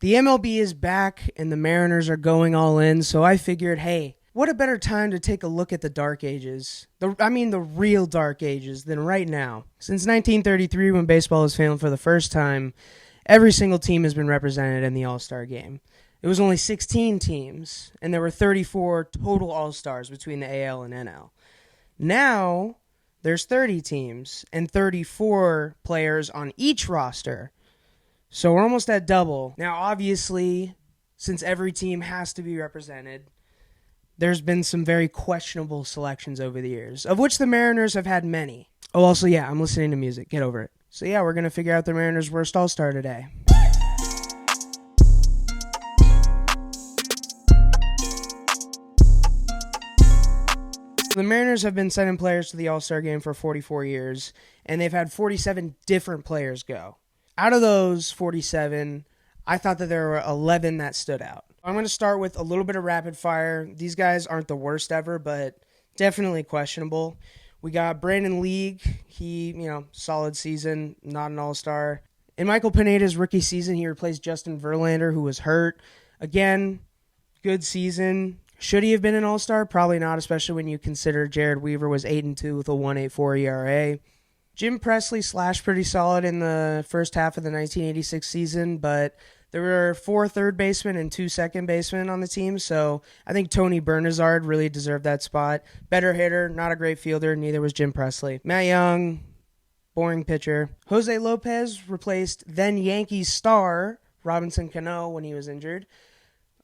The MLB is back and the Mariners are going all in, so I figured, hey, what a better time to take a look at the dark ages. The real dark ages than right now. Since 1933, when baseball was founded for the first time, every single team has been represented in the All Star game. It was only 16 teams, and there were 34 total All Stars between the AL and NL. Now, there's 30 teams and 34 players on each roster. So we're almost at double. Now, obviously, since every team has to be represented, there's been some very questionable selections over the years, of which the Mariners have had many. Oh, also, yeah, I'm listening to music. Get over it. So, yeah, we're going to figure out the Mariners' worst All-Star today. The Mariners have been sending players to the All-Star game for 44 years, and they've had 47 different players go. Out of those 47, I thought that there were 11 that stood out. I'm going to start with a little bit of rapid fire. These guys aren't the worst ever, but definitely questionable. We got Brandon League. He, solid season, not an all-star. In Michael Pineda's rookie season, he replaced Justin Verlander, who was hurt. Again, good season. Should he have been an all-star? Probably not, especially when you consider Jared Weaver was 8-2 with a 1.84 ERA. Jim Presley slashed pretty solid in the first half of the 1986 season, but there were 4 third basemen and 2 second basemen on the team, so I think Tony Bernazard really deserved that spot. Better hitter, not a great fielder, neither was Jim Presley. Matt Young, boring pitcher. Jose Lopez replaced then Yankees star Robinson Cano when he was injured.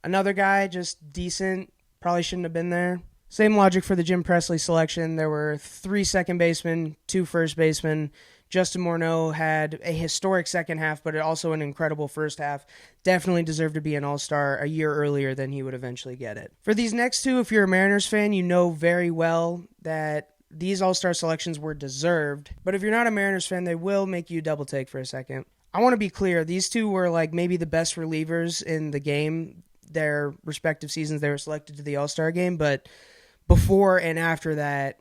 Another guy, just decent, probably shouldn't have been there. Same logic for the Jim Presley selection. There were 3 second basemen, 2 first basemen. Justin Morneau had a historic second half, but also an incredible first half. Definitely deserved to be an all-star a year earlier than he would eventually get it. For these next two, if you're a Mariners fan, you know very well that these all-star selections were deserved. But if you're not a Mariners fan, they will make you double take for a second. I want to be clear. These two were like maybe the best relievers in the game. Their respective seasons, they were selected to the All-Star game, but before and after that,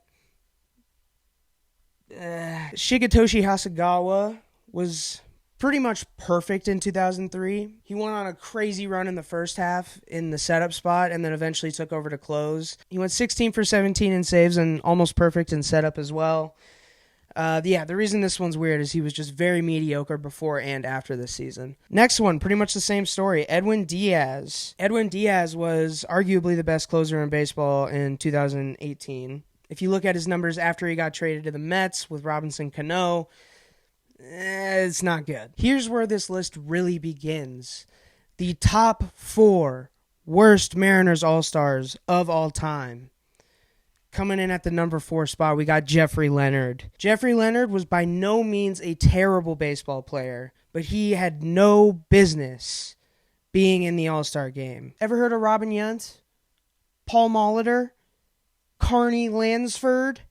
Shigetoshi Hasigawa was pretty much perfect in 2003. He went on a crazy run in the first half in the setup spot and then eventually took over to close. He went 16 for 17 in saves and almost perfect in setup as well. The reason this one's weird is he was just very mediocre before and after this season. Next one, pretty much the same story. Edwin Diaz. Edwin Diaz was arguably the best closer in baseball in 2018. If you look at his numbers after he got traded to the Mets with Robinson Cano, it's not good. Here's where this list really begins. The top 4 worst Mariners All-Stars of all time. Coming in at the number 4 spot, we got Jeffrey Leonard. Jeffrey Leonard was by no means a terrible baseball player, but he had no business being in the All-Star game. Ever heard of Robin Yount? Paul Molitor? Carney Lansford?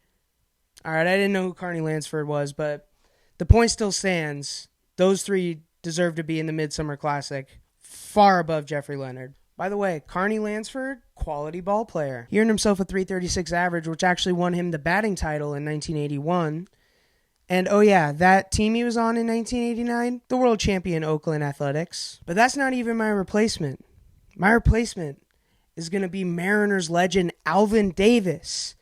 Alright, I didn't know who Carney Lansford was, but the point still stands. Those 3 deserve to be in the Midsummer Classic, far above Jeffrey Leonard. By the way, Carney Lansford, quality ball player. He earned himself a .336 average, which actually won him the batting title in 1981. And oh yeah, that team he was on in 1989, the world champion Oakland Athletics. But that's not even my replacement. My replacement is going to be Mariners legend Alvin Davis.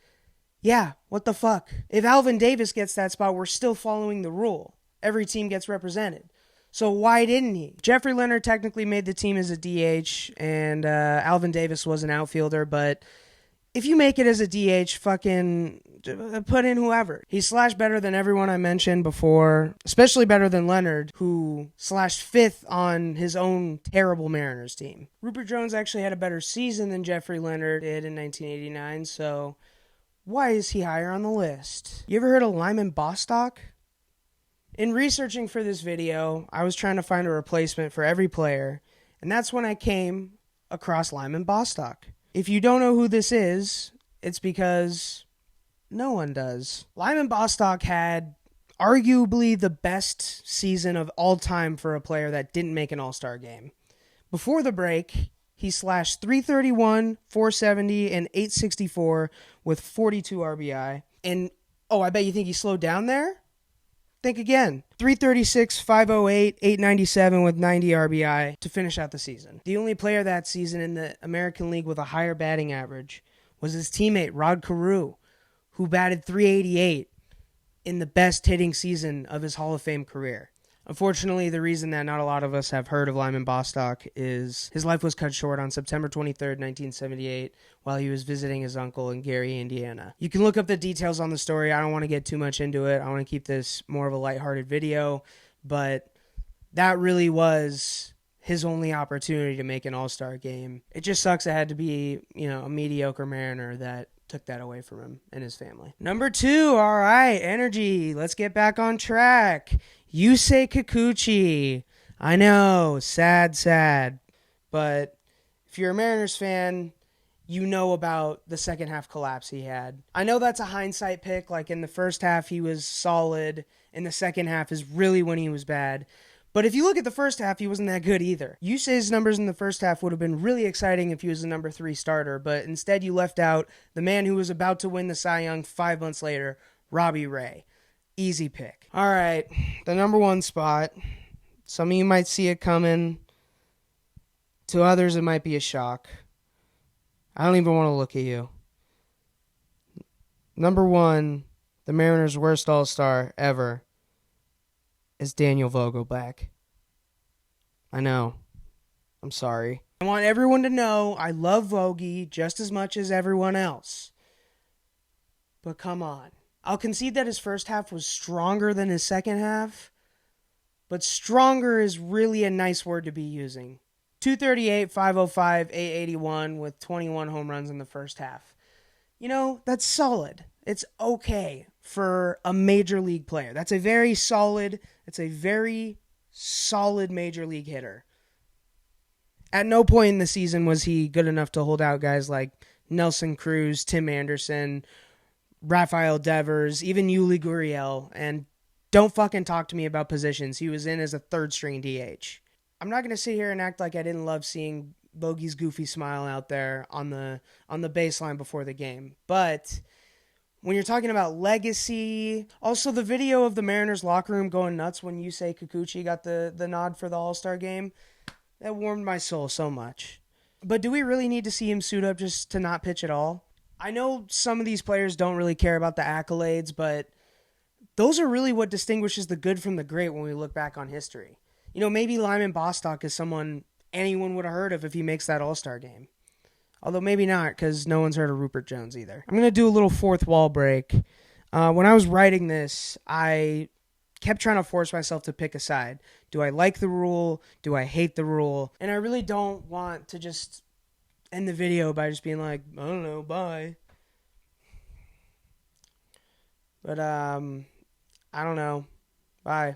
Yeah, what the fuck? If Alvin Davis gets that spot, we're still following the rule. Every team gets represented. So why didn't he? Jeffrey Leonard technically made the team as a DH, and Alvin Davis was an outfielder, but if you make it as a DH, fucking put in whoever. He slashed better than everyone I mentioned before, especially better than Leonard, who slashed 5th on his own terrible Mariners team. Rupert Jones actually had a better season than Jeffrey Leonard did in 1989, so why is he higher on the list? You ever heard of Lyman Bostock? In researching for this video, I was trying to find a replacement for every player, and that's when I came across Lyman Bostock. If you don't know who this is, it's because no one does. Lyman Bostock had arguably the best season of all time for a player that didn't make an All-Star game. Before the break, he slashed .331, .470, and .864 with 42 RBI. And, I bet you think he slowed down there? think again. 336, 508, 897 with 90 RBI to finish out the season. The only player that season in the American League with a higher batting average was his teammate Rod Carew, who batted 388 in the best hitting season of his Hall of Fame career. Unfortunately, the reason that not a lot of us have heard of Lyman Bostock is his life was cut short on September 23rd, 1978, while he was visiting his uncle in Gary, Indiana. You can look up the details on the story. I don't want to get too much into it. I want to keep this more of a lighthearted video, but that really was his only opportunity to make an All-Star game. It just sucks it had to be, a mediocre Mariner that took that away from him and his family. Number 2, all right, energy. Let's get back on track. Yusei Kikuchi. I know, sad. But if you're a Mariners fan, you know about the second half collapse he had. I know that's a hindsight pick. Like in the first half, he was solid. In the second half is really when he was bad. But if you look at the first half, he wasn't that good either. Yusei's numbers in the first half would have been really exciting if he was the number 3 starter. But instead, you left out the man who was about to win the Cy Young 5 months later, Robbie Ray. Easy pick. All right, the number 1 spot. Some of you might see it coming. To others, it might be a shock. I don't even want to look at you. Number 1, the Mariners' worst All-Star ever, is Daniel Vogelback. I know. I'm sorry. I want everyone to know I love Vogie just as much as everyone else. But come on. I'll concede that his first half was stronger than his second half, but stronger is really a nice word to be using. 238, 505, 881 with 21 home runs in the first half. That's solid. It's okay for a major league player. It's a very solid major league hitter. At no point in the season was he good enough to hold out guys like Nelson Cruz, Tim Anderson, Rafael Devers, even Yuli Gurriel, and don't fucking talk to me about positions. He was in as a third-string DH. I'm not going to sit here and act like I didn't love seeing Bogey's goofy smile out there on the baseline before the game, but when you're talking about legacy, also the video of the Mariners locker room going nuts when Yusei Kikuchi got the nod for the All-Star game, that warmed my soul so much. But do we really need to see him suit up just to not pitch at all? I know some of these players don't really care about the accolades, but those are really what distinguishes the good from the great when we look back on history. Maybe Lyman Bostock is someone anyone would have heard of if he makes that All-Star game. Although maybe not, because no one's heard of Rupert Jones either. I'm going to do a little fourth wall break. When I was writing this, I kept trying to force myself to pick a side. Do I like the rule? Do I hate the rule? And I really don't want to just end the video by just being like, I don't know, bye. But, I don't know. Bye.